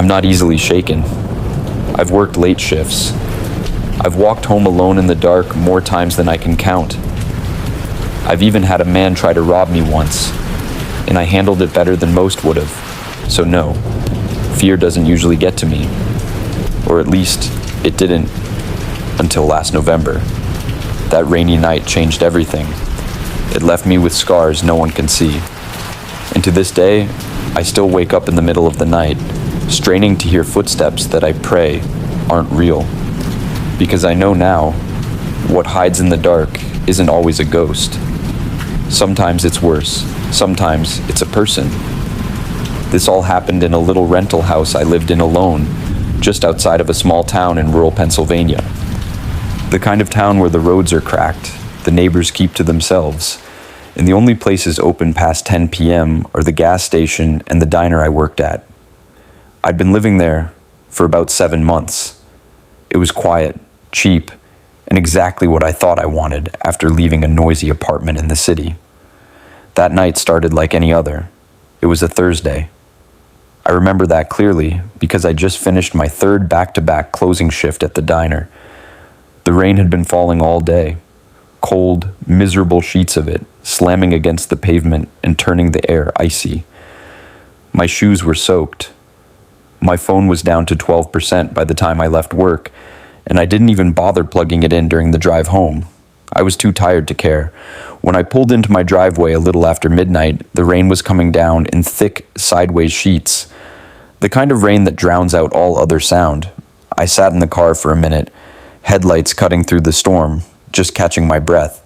I'm not easily shaken. I've worked late shifts. I've walked home alone in the dark more times than I can count. I've even had a man try to rob me once, and I handled it better than most would have. So no, fear doesn't usually get to me. Or at least, it didn't until last November. That rainy night changed everything. It left me with scars no one can see. And to this day, I still wake up in the middle of the night, straining to hear footsteps that I pray aren't real. Because I know now, what hides in the dark isn't always a ghost. Sometimes it's worse. Sometimes it's a person. This all happened in a little rental house I lived in alone, just outside of a small town in rural Pennsylvania. The kind of town where the roads are cracked, the neighbors keep to themselves, and the only places open past 10 p.m. are the gas station and the diner I worked at. I'd been living there for about 7 months. It was quiet, cheap, and exactly what I thought I wanted after leaving a noisy apartment in the city. That night started like any other. It was a Thursday. I remember that clearly because I just finished my third back-to-back closing shift at the diner. The rain had been falling all day, cold, miserable sheets of it, slamming against the pavement and turning the air icy. My shoes were soaked. My phone was down to 12% by the time I left work, and I didn't even bother plugging it in during the drive home. I was too tired to care. When I pulled into my driveway a little after midnight, the rain was coming down in thick, sideways sheets. The kind of rain that drowns out all other sound. I sat in the car for a minute, headlights cutting through the storm, just catching my breath.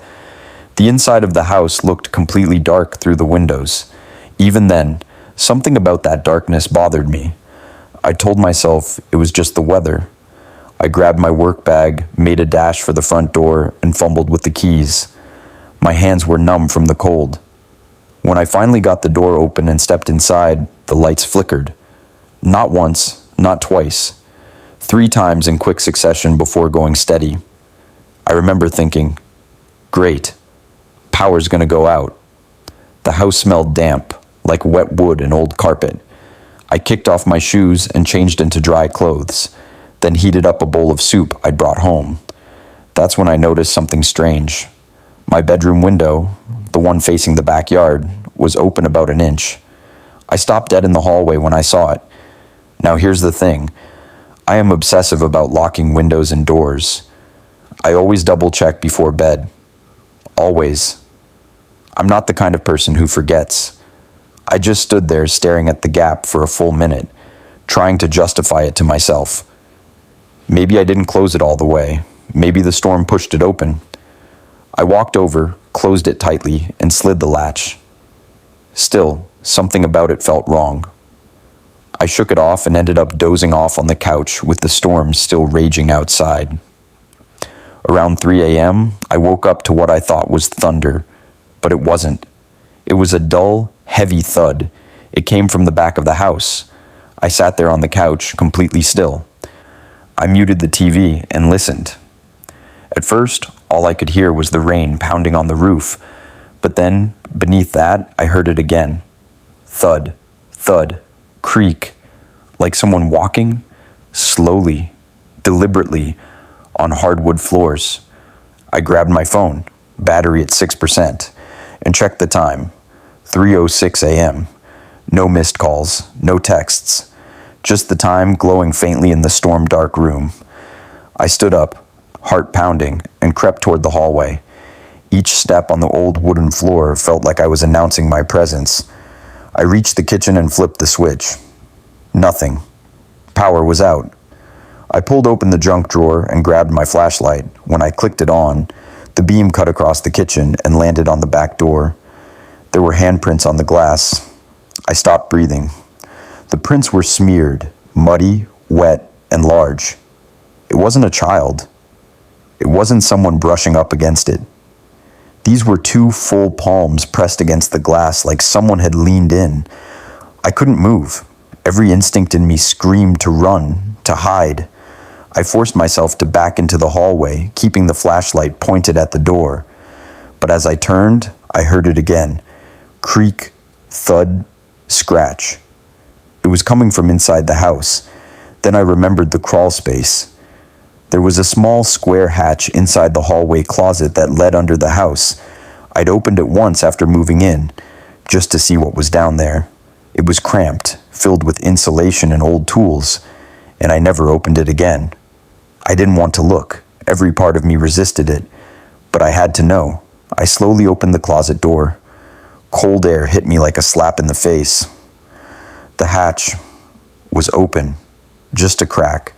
The inside of the house looked completely dark through the windows. Even then, something about that darkness bothered me. I told myself it was just the weather. I grabbed my work bag, made a dash for the front door, and fumbled with the keys. My hands were numb from the cold. When I finally got the door open and stepped inside, the lights flickered. Not once, not twice. 3 times in quick succession before going steady. I remember thinking, great, power's gonna go out. The house smelled damp, like wet wood and old carpet. I kicked off my shoes and changed into dry clothes, then heated up a bowl of soup I'd brought home. That's when I noticed something strange. My bedroom window, the one facing the backyard, was open about an inch. I stopped dead in the hallway when I saw it. Now here's the thing. I am obsessive about locking windows and doors. I always double-check before bed. Always. I'm not the kind of person who forgets. I just stood there staring at the gap for a full minute, trying to justify it to myself. Maybe I didn't close it all the way. Maybe the storm pushed it open. I walked over, closed it tightly, and slid the latch. Still, something about it felt wrong. I shook it off and ended up dozing off on the couch with the storm still raging outside. Around 3 a.m., I woke up to what I thought was thunder, but it wasn't. It was a dull, heavy thud. It came from the back of the house. I sat there on the couch, completely still. I muted the TV and listened. At first, all I could hear was the rain pounding on the roof, but then, beneath that, I heard it again. Thud, thud, creak, like someone walking, slowly, deliberately, on hardwood floors. I grabbed my phone, battery at 6%, and checked the time, 3:06 a.m. No missed calls, no texts, just the time glowing faintly in the storm-dark room. I stood up, heart pounding, and crept toward the hallway. Each step on the old wooden floor felt like I was announcing my presence. I reached the kitchen and flipped the switch. Nothing. Power was out. I pulled open the junk drawer and grabbed my flashlight. When I clicked it on, the beam cut across the kitchen and landed on the back door. There were handprints on the glass. I stopped breathing. The prints were smeared, muddy, wet, and large. It wasn't a child. It wasn't someone brushing up against it. These were 2 full palms pressed against the glass like someone had leaned in. I couldn't move. Every instinct in me screamed to run, to hide. I forced myself to back into the hallway, keeping the flashlight pointed at the door. But as I turned, I heard it again. Creak, thud, scratch. It was coming from inside the house. Then I remembered the crawl space. There was a small square hatch inside the hallway closet that led under the house. I'd opened it once after moving in, just to see what was down there. It was cramped, filled with insulation and old tools, and I never opened it again. I didn't want to look. Every part of me resisted it, but I had to know. I slowly opened the closet door. Cold air hit me like a slap in the face. The hatch was open, just a crack,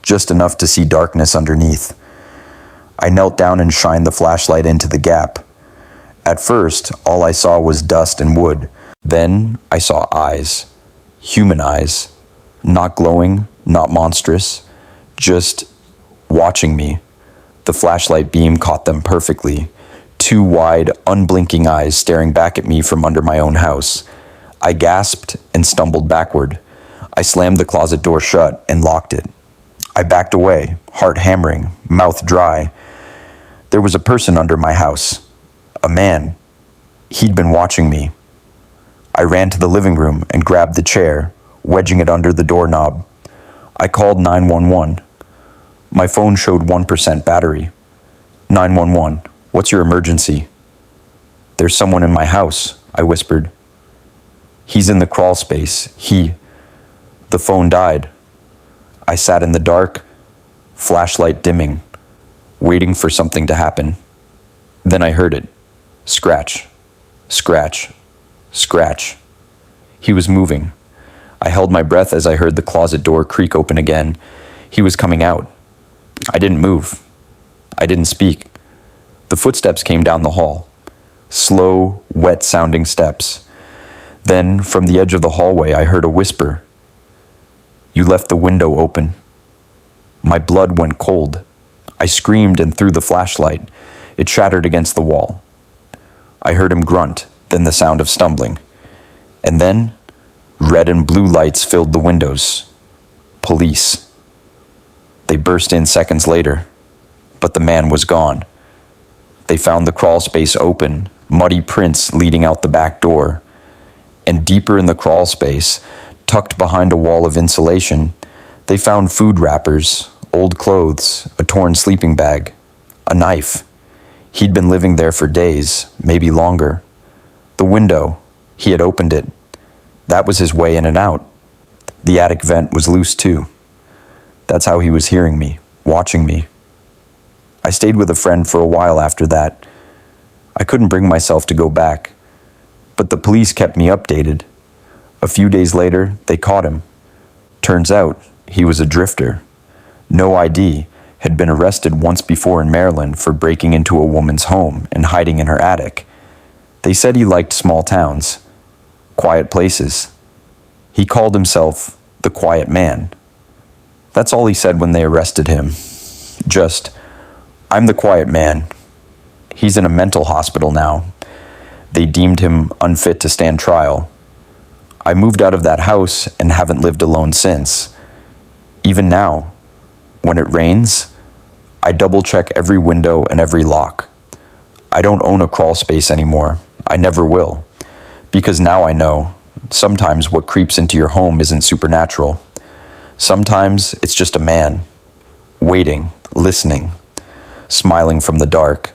just enough to see darkness underneath. I knelt down and shined the flashlight into the gap. At first, all I saw was dust and wood. Then I saw eyes, human eyes, not glowing, not monstrous, just watching me. The flashlight beam caught them perfectly. Two wide, unblinking eyes staring back at me from under my own house. I gasped and stumbled backward. I slammed the closet door shut and locked it. I backed away, heart hammering, mouth dry. There was a person under my house. A man. He'd been watching me. I ran to the living room and grabbed the chair, wedging it under the doorknob. I called 911. My phone showed 1% battery. 911, what's your emergency? There's someone in my house, I whispered. He's in the crawl space. The phone died. I sat in the dark, flashlight dimming, waiting for something to happen. Then I heard it. Scratch, scratch, scratch. He was moving. I held my breath as I heard the closet door creak open again. He was coming out. I didn't move. I didn't speak. The footsteps came down the hall. Slow, wet-sounding steps. Then, from the edge of the hallway, I heard a whisper. You left the window open. My blood went cold. I screamed and threw the flashlight. It shattered against the wall. I heard him grunt, then the sound of stumbling. And then, red and blue lights filled the windows. Police. They burst in seconds later, but the man was gone. They found the crawl space open, muddy prints leading out the back door. And deeper in the crawl space, tucked behind a wall of insulation, they found food wrappers, old clothes, a torn sleeping bag, a knife. He'd been living there for days, maybe longer. The window, he had opened it. That was his way in and out. The attic vent was loose too. That's how he was hearing me, watching me. I stayed with a friend for a while after that. I couldn't bring myself to go back, but the police kept me updated. A few days later, they caught him. Turns out, he was a drifter. No ID, had been arrested once before in Maryland for breaking into a woman's home and hiding in her attic. They said he liked small towns, quiet places. He called himself the Quiet Man. That's all he said when they arrested him. Just, I'm the Quiet Man. He's in a mental hospital now. They deemed him unfit to stand trial. I moved out of that house and haven't lived alone since. Even now, when it rains, I double-check every window and every lock. I don't own a crawl space anymore. I never will. Because now I know, sometimes what creeps into your home isn't supernatural. Sometimes it's just a man, waiting, listening, smiling from the dark.